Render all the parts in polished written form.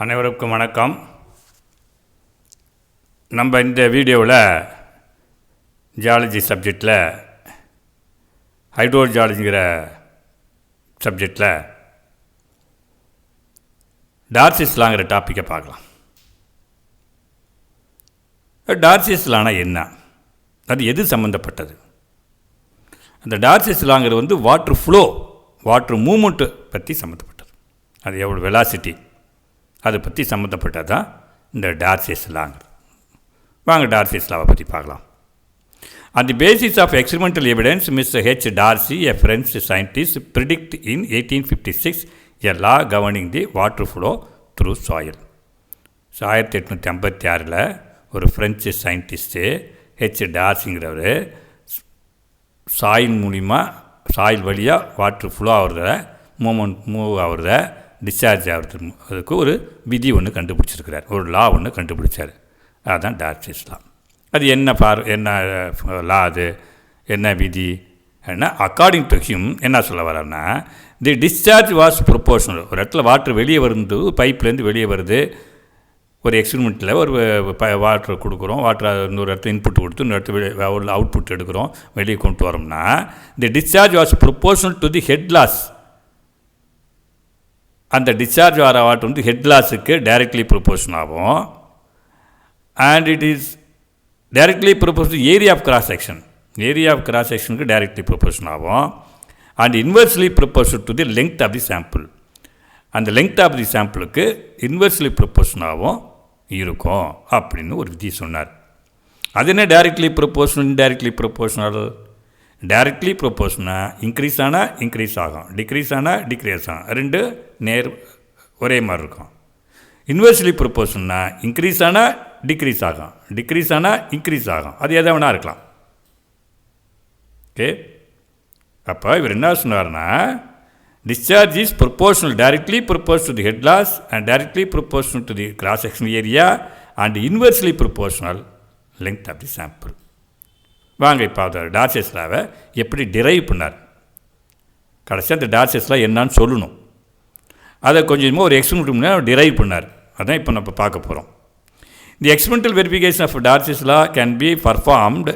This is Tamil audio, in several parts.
அனைவருக்கும் வணக்கம். நம்ம இந்த வீடியோவில் ஜியாலஜி சப்ஜெக்டில் ஹைட்ரோஜியாலஜிங்கிற சப்ஜெக்டில் டார்சிஸ் லாங்கிற டாப்பிக்கை பார்க்கலாம். டார்சிஸ் லானா என்ன, அது எது சம்மந்தப்பட்டது? அந்த டார்சிஸ் லாங்கிறது வாட்டர் ஃப்ளோ, வாட்டர் மூமெண்ட்டு பற்றி சம்மந்தப்பட்டது. அது எவ்வளோ வெலாசிட்டி அதை பற்றி சம்மந்தப்பட்டது தான் இந்த டார்சிஸ் லாங்கிறது. வாங்க டார்சிஸ் லாவை பற்றி பார்க்கலாம். On the basis of experimental evidence, Mr. H. Darcy, a French scientist, predicted in 1856 a law governing the water flow through soil. 1856 ஒரு ஃப்ரெஞ்சு சயின்டிஸ்ட்டு டார்சிங்கிறவர் சாயில் மூலிமா, சாயில் வழியாக வாட்ரு ஃப்ளோ ஆகிறத, மூவ் ஆகிறத, டிஸ்சார்ஜ் ஆகிறதுக்கு ஒரு விதி ஒன்று கண்டுபிடிச்சிருக்கிறார், ஒரு லா ஒன்று கண்டுபிடிச்சார். அதுதான் டார்சிஸ் லா. அது என்ன லா, அது என்ன விதி என்ன? அக்கார்டிங் டு ஹிம் என்ன சொல்ல வர்றாருன்னா, தி டிஸ்சார்ஜ் வாஸ் ப்ரொபோர்ஷனல். ஒரு இடத்துல வாட்ரு வெளியே வருது, பைப்லேருந்து வெளியே வருது. ஒரு எக்ஸ்பெரிமெண்ட்டில் ஒரு வாட்டர் கொடுக்குறோம், வாட்டர் இன்னொரு இடத்துல இன்புட் கொடுத்து இன்னொரு இடத்துல ஒரு அவுட்புட் எடுக்கிறோம், வெளியே கொண்டு வரோம்னா the discharge was proportional to the head loss. அந்த டிஸ்சார்ஜ் ஆகிற வாட்டர் ஹெட் லாஸுக்கு டைரக்ட்லி ப்ரொபோர்ஷன் ஆகும். And it is directly proportion area of cross section, area of cross செக்ஷனுக்கு டைரக்ட்லி ப்ரொபோர்ஷன் ஆகும். And inversely proportion to the length of the sample. அந்த லெங்த் ஆஃப் தி சாம்பிளுக்கு இன்வெர்ஸ்லி ப்ரொபோர்ஷனாகவும் இருக்கும் அப்படின்னு ஒரு விதி சொன்னார். அது என்ன directly proportional, indirectly proportional? Directly ப்ரொபோர்ஷனாக இன்க்ரீஸ் ஆனால் இன்க்ரீஸ் ஆகும், டிக்ரீஸ் ஆனால் டிக்ரீஸ் ஆகும், ரெண்டு ஒரே மாதிரி இருக்கும். இன்வெர்ஸ்லி ப்ரொபோர்ஷன்னா இன்க்ரீஸ் ஆனால் டிக்ரீஸ் ஆகும், டிக்ரீஸ் ஆனால் இன்க்ரீஸ் ஆகும். அது எதை வேணால் இருக்கலாம். ஓகே, அப்போ இவர் என்ன சொன்னார்னா, discharge is proportional, directly proportional to the head loss and directly proportional to the cross section area and inversely proportional length of the sample. வாங்க இப்போ அந்த டார்சிஸ் லாவை எப்படி டிரைவ் பண்ணார், கடைசி அந்த டார்சிஸ் லா என்னான்னு சொல்லணும். அதை கொஞ்சமாக ஒரு எக்ஸ்பெரிமெண்ட் டிரைவ் பண்ணார். அதான் இப்போ நம்ம பார்க்க போகிறோம். The experimental verification of Darcy's law can be performed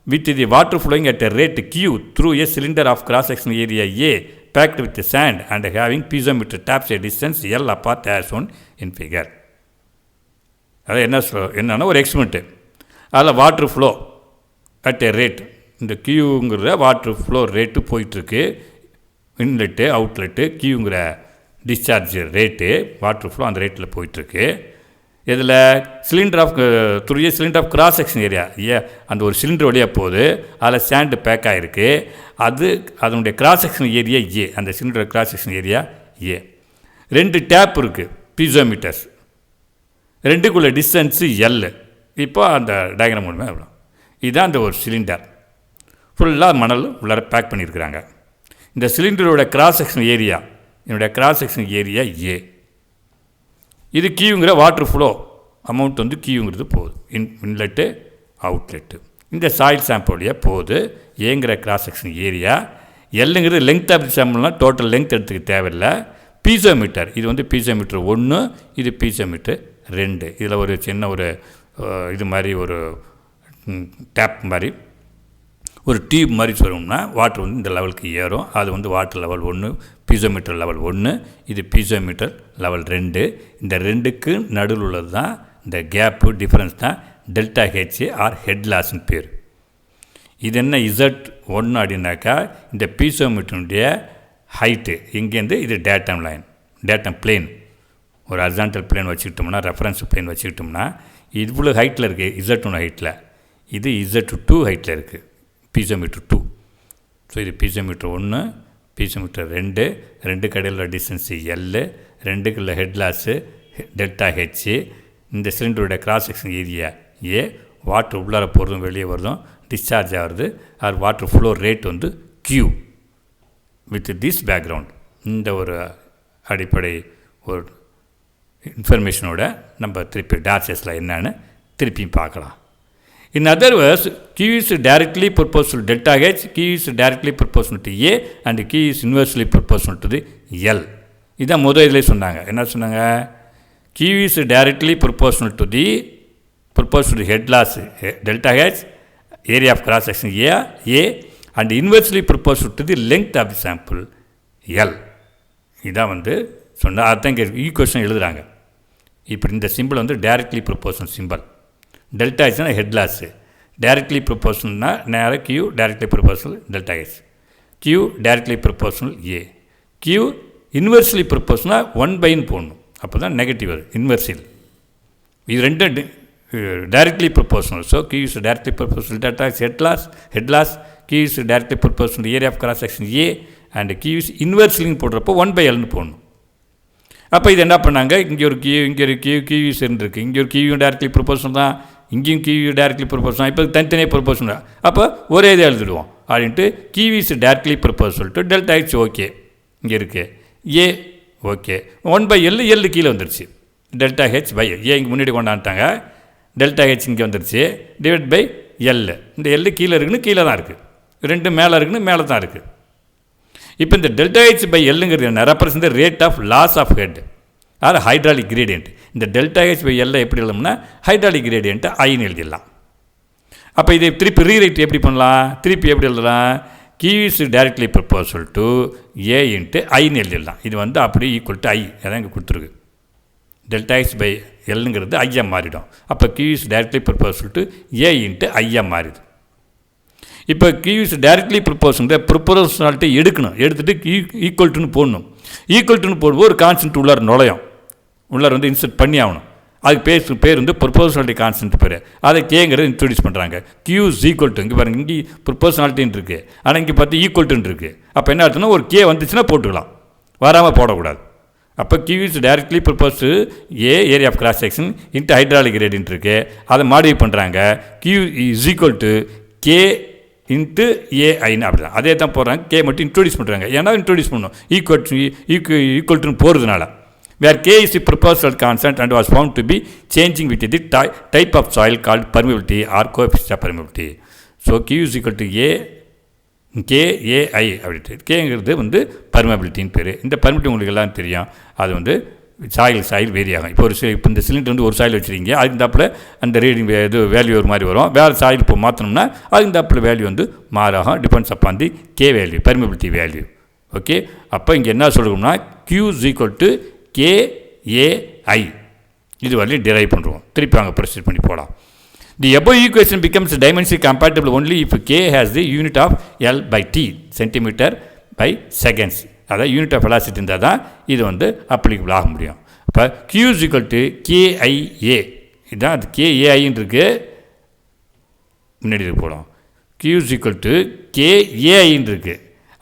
with the water flowing at a rate Q through a cylinder of cross section area A packed with sand and having piezometer taps a distance L apart as shown in figure. அது என்னன்னா ஒரு எக்ஸ்பெரிமெண்ட்டு. அதில் water flow at a rate, இந்த கியூங்கிற வாட்ரு ஃப்ளோ ரேட்டு போயிட்டுருக்கு, இன்லெட்டு அவுட்லெட்டு கியூங்கிற டிஸ்சார்ஜ் ரேட்டு, வாட்ரு ஃப்ளோ அந்த ரேட்டில் போயிட்டுருக்கு. இதில் cylinder of cylinder of cross section area அந்த ஒரு சிலிண்டர் வழியாக போகுது, அதில் சேண்டு பேக் ஆகிருக்கு. அதனுடைய கிராஸ் செக்ஷன் ஏரியா ஏ, அந்த சிலிண்டர் கிராஸ் செக்ஷன் ஏரியா ஏ. ரெண்டு டேப் இருக்குது, பீசோமீட்டர்ஸ், ரெண்டுக்குள்ள டிஸ்டன்ஸு எல். இப்போ அந்த டயக்ராம் மூலமாக எவ்வளோ, இதுதான் அந்த ஒரு சிலிண்டர் ஃபுல்லாக மணல் உள்ளார பேக் பண்ணியிருக்கிறாங்க. இந்த சிலிண்டரோட கிராஸ் செக்ஷன் ஏரியா, என்னுடைய கிராஸ் செக்ஷன் ஏரியா ஏ. இது கியூங்கிற வாட்ரு ஃப்ளோ அமௌண்ட் கியூங்கிறது போகுது, இன்லெட்டு அவுட்லெட்டு. இந்த சாயில் சாம்பிள் வழியாக போகுது. ஏங்கிற கிராஸ் செக்ஷன் ஏரியா, எல்லுங்கிறது லெங்த் ஆஃப் தி சாம்பிள்னால் டோட்டல் லெங்த் எடுத்துக்க தேவையில்லை. பீசோமீட்டர், இது பீசோமீட்டர் 1, இது பீசோமீட்டர் 2. இதில் ஒரு சின்ன ஒரு இது மாதிரி ஒரு டேப் மாதிரி ஒரு டியூப் மாதிரி சொல்லணும்னா வாட்ரு இந்த லெவலுக்கு ஏறும். அது வாட்டர் லெவல் 1, பீசோமீட்டர் லெவல் 1, இது பீசோமீட்டர் லெவல் 2. இந்த ரெண்டுக்கு நடுவில் உள்ளது தான் இந்த கேப்பு, டிஃப்ரென்ஸ் தான் டெல்டா ஹெச் ஆர் ஹெட் லாஸ்ன்னு பேர். இது என்ன Z1 அப்படின்னாக்கா இந்த பீசோமீட்டருடைய ஹைட்டு. இங்கேருந்து இது டேட்டம் லைன், டேட்டம் பிளேன். ஒரு ஹரிசாண்டல் பிளேன் வச்சுக்கிட்டோம்னா, ரெஃபரன்ஸ் பிளேன் வச்சுக்கிட்டோம்னா, இவ்வளோ ஹைட்டில் இருக்குது Z1 ஹைட்டில், இது Z2 ஹைட்டில் இருக்குது, பீசோமீட்டர் 2. ஸோ இது பீசோமீட்டர் 1, பீசோமீட்டர் 2, ரெண்டு கடையில் டிஸ்டன்ஸு எல், ரெண்டுக்குள்ள ஹெட் லாஸு டெல்டா ஹெச். இந்த சிலிண்டருடைய cross section area A. Water உள்ளார போகிறதும் வெளியே வருதும் டிஸ்சார்ஜ் ஆகிறது. அது water flow rate Q. With this background, இந்த ஒரு அடிப்படை ஒரு இன்ஃபர்மேஷனோட நம்ம திருப்பி டார்சிஸில் என்னன்னு திருப்பியும் பார்க்கலாம். In other words, Q is directly proportional to delta H, Q is directly proportional to A and Q is inversely proportional to the L. இதான் முதல் இதில் சொன்னாங்க. என்ன சொன்னாங்க? Q is directly proportional to the head loss delta H, area of cross section A, and inversely proportional to the length of the sample L. இதான் வந்து சொன்னால் அதுதான் இங்கே ஈக்குவேஷன் எழுதுகிறாங்க. இப்படி இந்த சிம்பிள் வந்து டைரக்ட்லி ப்ரொபோஷனல் சிம்பிள். டெல்டா ஹெச்னா ஹெட் லாஸு, டைரக்ட்லி ப்ரொபோஷனல்னா நேராக Q directly proportional delta H, Q directly proportional A, Q inversely ப்ரொபோஷனாக 1/ன்னு போடணும், அப்போ தான் நெகட்டிவ் வருது இன்வெர்ஸில். இது ரெண்டும் directly proportional. So Q is directly proportional delta H head loss, Q is directly proportional to area of cross section A, and Q is inversely போடுறப்போ 1/L போடணும். அப்போ இது என்ன பண்ணாங்க, இங்கே ஒரு Q இருக்குது, இங்கே ஒரு Q directly proportional தான், இங்கேயும் Q directly proportional, இப்போ தனித்தனியாக proportional. அப்போ ஒரே இதை எழுதிடுவோம் அப்படின்ட்டு Q is directly proportional to delta H. Okay, இங்கே இருக்குது A, ஓகே, 1/L, L கீழே வந்துருச்சு, டெல்டா ஹெச் பை ஏ இங்கே முன்னாடி கொண்டாந்துட்டாங்க, டெல்டா ஹெச் இங்கே வந்துருச்சு, டிவைட் பை எல். இந்த எல் கீழே இருக்குன்னு கீழே தான் இருக்குது, ரெண்டு மேலே இருக்குன்னு மேலே தான் இருக்குது. இப்போ இந்த டெல்டா ஹெச் பை எல்லுங்கிறது என்ன, represent rate of loss of head or hydraulic gradient. இந்த டெல்டா ஹெச் பை எல்லை எப்படி எழுதணும்னா ஹைட்ராலிக் கிரேடியன்ட்டு ஐன்னு எழுதிடலாம். அப்போ இதை திருப்பி ரீரைட் எப்படி பண்ணலாம், திருப்பி எப்படி எழுதலாம், Q is directly proportional to A into ஐன்னு எழுதிடலாம். இது வந்து அப்படியே ஈக்குவல் டு ஐ, அதான் இங்கே கொடுத்துருக்கு. டெல்டா ஹெச் பை எல்லுங்கிறது ஐயா மாறிடும். அப்போ Q is directly proportional to A into ஐயா மாறிடுது. இப்போ Q is directly proportional proportionality எடுக்கணும், எடுத்துகிட்டு ஈக்குவல் டுன்னு போடணும். ஈக்குவல் டுன்னு போடும்போது ஒரு கான்ஸ்டன்ட் உள்ளார் நுழையும், உள்ளார் வந்து இன்சர்ட் பண்ணி ஆகணும். அதுக்கு பேர் வந்து ப்ரொபோர்ஷனாலிட்டி கான்ஸ்டன்ட் பேர், அதை கேங்கிறது இன்ட்ரடியூஸ் பண்ணுறாங்க. Q is equal to, இங்கே பாருங்கள் இங்கே ப்ரொபோர்ஷனாலிட்டின்னு இருக்குது, ஆனால் இங்கே பார்த்து ஈக்குவல் டுன்னு இருக்குது. அப்போ என்ன அர்த்தம்னா ஒரு கே வந்துச்சுன்னா போட்டுக்கலாம், வராமல் போடக்கூடாது. அப்போ Q is directly proportional to A, area of cross section, into hydraulic gradient இருக்குது, அதை மாடிஃபை பண்ணுறாங்க. Q is equal to K into AIன்னு அப்படி தான், அதே தான் போடுறாங்க, K மட்டும் இன்ட்ரடியூஸ் பண்ணுறாங்க. ஏன்னா இன்ட்ரடியூஸ் பண்ணணும் ஈக்குவல் டுன்னு போகிறதுனால. Where K is the proportional constant and was found to be changing with the type of soil called permeability or coefficient of permeability. So Q is equal to KAI அப்படின்ட்டு, கேங்கிறது வந்து பர்மபிலிட்டின்னு பேர். இந்த பர்மபிலிட்டி உங்களுக்கு எல்லாம் தெரியும், அது வந்து சாயில் வேரி ஆகும். இப்போ இப்போ இந்த சிலிண்டர் வந்து ஒரு சாயில் வச்சுருக்கீங்க, அதுக்கு தப்பில் அந்த ரீடிங் இது வேல்யூ ஒரு மாதிரி வரும். வேறு சாயில் இப்போ மாற்றணும்னா அதுக்கு தப்பில் வேல்யூ வந்து மாறாகும், depends upon the K value, permeability value. Okay, அப்போ இங்கே என்ன சொல்லணும்னா Q is equal to KAI, இது வரையும் டிரைவ் பண்ணுறோம். திருப்பி அங்கே ப்ரொசீட் பண்ணி போகலாம். The above equation becomes dimensionally compatible only if K has the unit of L by T, centimeter by seconds. அதாவது யூனிட் ஆஃப் வெலாசிட்டி இருந்தால் தான் இது வந்து அப்ளிகபிள் ஆக முடியும். இப்போ Q is equal to KIA, இதுதான் அது KAIன்னு இருக்குது, முன்னாடி இது போடும். Q is equal to KAIன்னு இருக்குது,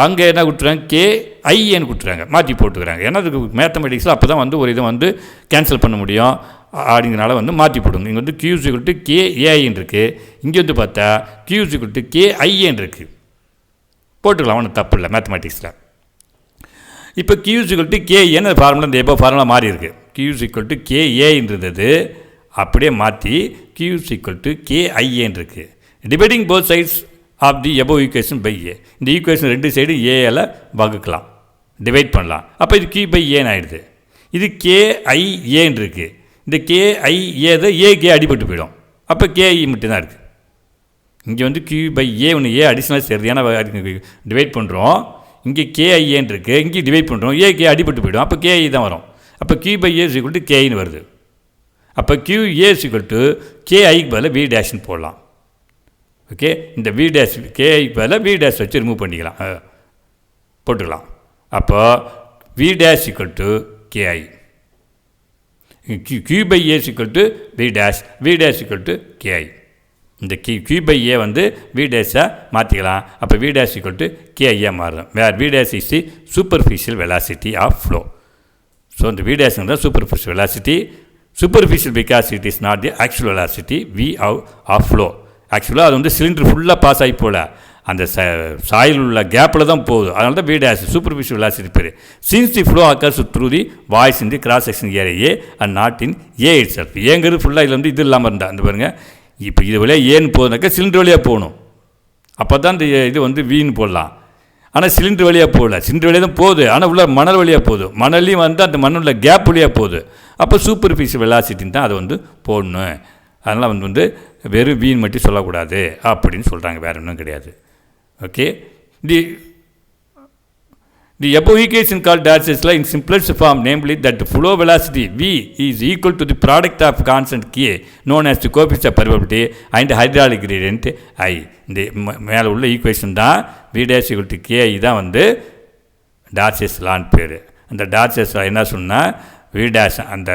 அங்கே என்ன கொடுத்துறாங்க KIAன்னு கொடுத்துறாங்க, மாற்றி போட்டுக்கிறாங்க. ஏன்னா அதுக்கு மேத்தமெட்டிக்ஸில் அப்போ தான் வந்து ஒரு இதை வந்து கேன்சல் பண்ண முடியும் அப்படிங்கிறனால வந்து மாற்றி போடுங்க. இங்கே வந்து Q is equal to KAIன்னு இருக்குது, இங்கே வந்து பார்த்தா Q is equal to KIAன்னு இருக்குது, போட்டுக்கலாம், ஒன்றும் தப்பு இல்லை மேத்தமெட்டிக்ஸில். இப்போ Q is equal to KAன்னு ஃபார்முலா இந்த எப்போ ஃபார்முலா மாறி இருக்குது. Q is equal to KAன்றது அப்படியே மாற்றி Q is equal to KIAன்னு இருக்குது. Dividing both sides of the above equation by A, இந்த ஈக்குவேஷன் ரெண்டு சைடு ஏல வகுக்கலாம், டிவைட் பண்ணலாம். அப்போ இது Q பை ஏன்னு ஆகிடுது. இது KIAன்னு இருக்குது, இந்த KIA தான் ஏகே அடிபட்டு போயிடும், அப்போ KI மட்டும்தான் இருக்குது. இங்கே வந்து Q பை ஏ ஒன்று ஏ அடிஷ்னலாக சேருது, ஏன்னா டிவைட் பண்ணுறோம். இங்கே KIAன்னு இருக்குது, இங்கே டிவைட் பண்ணுறோம், ஏகே அடிபட்டு போயிடும், அப்போ KI தான் வரும். அப்போ Q by A equal to கேன்னு வருது. அப்போ QA ஈக்குவல் டு KIக்கு பதில் V டேஷ்னு போடலாம். ஓகே, இந்த V டேஷ் KIக்கு பதில் V டேஷ் வச்சு ரிமூவ் பண்ணிக்கலாம், போட்டுக்கலாம். அப்போ V dash equal to KI, Q by A equal to V dash equal to KI. இந்த Q பை ஏ வந்து V டேஷாக மாற்றிக்கலாம். அப்போ V டேஷ் ஈக்குவல் டு KIயாக மாறும். Where V dash is the superficial velocity of flow. So இந்த V டேஷ்ங்கிறது தான் superficial velocity. Superficial because it is not the actual velocity V of flow. ஆக்சுவலாக அது வந்து சிலிண்டர் ஃபுல்லாக பாஸ் ஆகி போகல, அந்த சாயில் உள்ள கேப்பில் தான் போகுது, அதனால தான் V டேஷ் சூப்பர்ஃபிஷியல் வெலாசிட்டி பேர். Since the flow occurs through the voids in the cross section area and not in A itself. ஏங்கிறது ஃபுல்லாக இதில் வந்து இது இல்லாமல் இருந்தால் அந்த பாருங்கள், இப்போ இது வழியாக ஏன்னு போகுதுனாக்கா சிலிண்டர் வழியாக போகணும், அப்போ தான் இந்த இது வந்து வீன்னு போடலாம். ஆனால் சிலிண்டர் வழியாக போகல, சிலிண்டர் வழியாக தான் போகுது, ஆனால் உள்ள மணல் வழியாக போகுது, மணல்லையும் வந்து அந்த மண்ணுள்ள கேப் வழியாக போகுது. அப்போ சூப்பர்ஃபிஷியல் வெலாசிட்டின்னு தான் அதை வந்து போடணும். அதனால் வந்து வெறும் வீண் மட்டும் சொல்லக்கூடாது அப்படின்னு சொல்கிறாங்க, வேறு ஒன்றும் கிடையாது. Okay, the above equation called Darcy's law in simplest form, namely that the flow velocity V is equal to the product of constant K known as the coefficient of permeability and hydraulic gradient I. இந்த மேலே உள்ள ஈக்குவேஷன் தான் V dash equal to K தான் வந்து Darcy's lawன்னு பேர். அந்த Darcy's law என்ன சொன்னால் V dash அந்த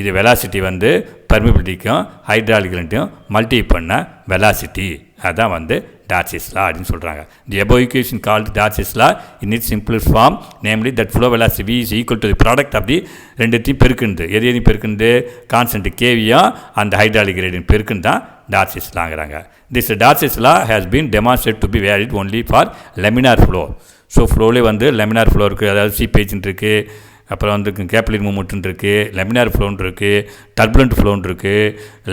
இது வெலாசிட்டி வந்து பர்மிபிலிட்டிக்கும் ஹைட்ராலிக் கிரேடியன்ட்டையும் மல்டி பண்ண வெலாசிட்டி, அதான் வந்து Darcy's law அப்படின்னு சொல்கிறாங்க. The above equation called Darcy's law in its simplest form, namely that flow velocity V is equal to the product of the ரெண்டுத்தையும் பெருக்குண்டு, எதையும் பெருக்குண்டு கான்ஸ்டன்ட் கேவியும் அந்த ஹைட்ராலிக் கிரேடியன்ட் பெருக்குன்னு தான் Darcy's lawங்கிறாங்க. This Darcy's law has been demonstrated to be valid only for laminar flow. So ஃப்ளோவிலே வந்து laminar flow இருக்குது, அதாவது சீப்பேஜ்ன்னு இருக்குது, அப்புறம் வந்து கேப்லர் மூமெண்ட்டுன்னு இருக்குது, லெமினார் ஃப்ளோன்னு இருக்குது, டர்புலண்ட் ஃப்ளோன்னு இருக்குது.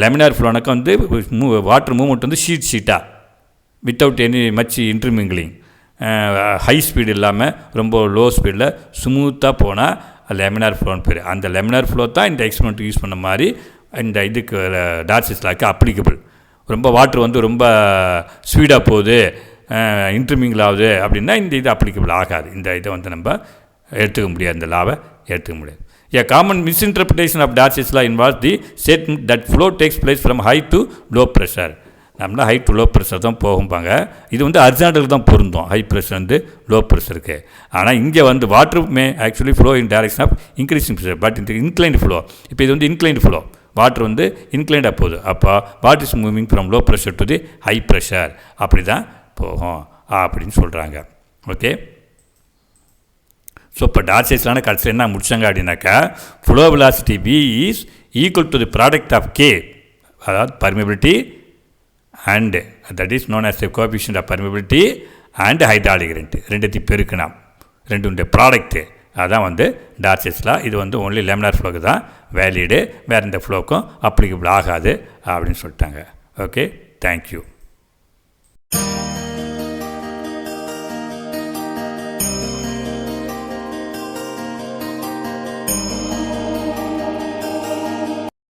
லெமினார் ஃப்ளோனாக்கா வந்து வாட்டர் மூமெண்ட் வந்து ஷீட்டாக without any much intermingling, high speed இல்லாமல் ரொம்ப லோ ஸ்பீடில் ஸ்மூத்தாக போனால் லெமினார் ஃப்ளோன்னு பேர். அந்த லெமினார் ஃப்ளோ தான் இந்த எக்ஸ்பெரிமெண்ட் யூஸ் பண்ண மாதிரி இந்த இதுக்கு Darcy's lawக்கு அப்ளிகபிள். ரொம்ப வாட்டர் வந்து ரொம்ப ஸ்பீடாக போகுது, இன்டர்மிங்கிள் ஆகுது அப்படின்னா இந்த இது அப்ளிகபிள் ஆகாது. இந்த இதை வந்து நம்ம எடுத்துக்க முடியாது, இந்த லாவை எடுத்துக்க முடியாது. A common misinterpretation of Darcy's law involves the statement that flow takes place from high to low pressure. நம்மளா ஹை டு லோ ப்ரெஷர் தான் போகும்பாங்க. இது வந்து ஹரிசாண்டலுக்கு தான் பொருந்தும், ஹை ப்ரெஷர் வந்து லோ ப்ரெஷருக்கு. ஆனால் இங்கே வந்து water may actually flow in direction of increasing pressure, but இந்த இன்க்ளைன்டு ஃப்ளோ. இப்போ இது வந்து இன்க்ளைன்டு ஃப்ளோ, வாட்டர் வந்து இன்க்ளைண்டாக போகுது. அப்போ what is moving from low pressure to the high pressure, அப்படி தான் போகும் அப்படின்னு சொல்கிறாங்க. ஓகே, ஸோ இப்போ Darcy's law கடைசியில் என்ன முடிச்சாங்க அப்படின்னாக்கா, flow velocity V is equal to the product of K, அதாவது permeability and that is known as the coefficient of permeability and hydraulic gradient, ரெண்டுத்தையும் பெருக்கணும், ரெண்டு ப்ராடக்ட்டு. அதான் வந்து Darcy's law. இது வந்து ஒன்லி லெமினார் ஃப்ளோக்கு தான் வேலிடு, வேறு இந்த ஃப்ளோக்கும் அப்ளிகபிள் ஆகாது அப்படின்னு சொல்லிட்டாங்க. Okay, thank you.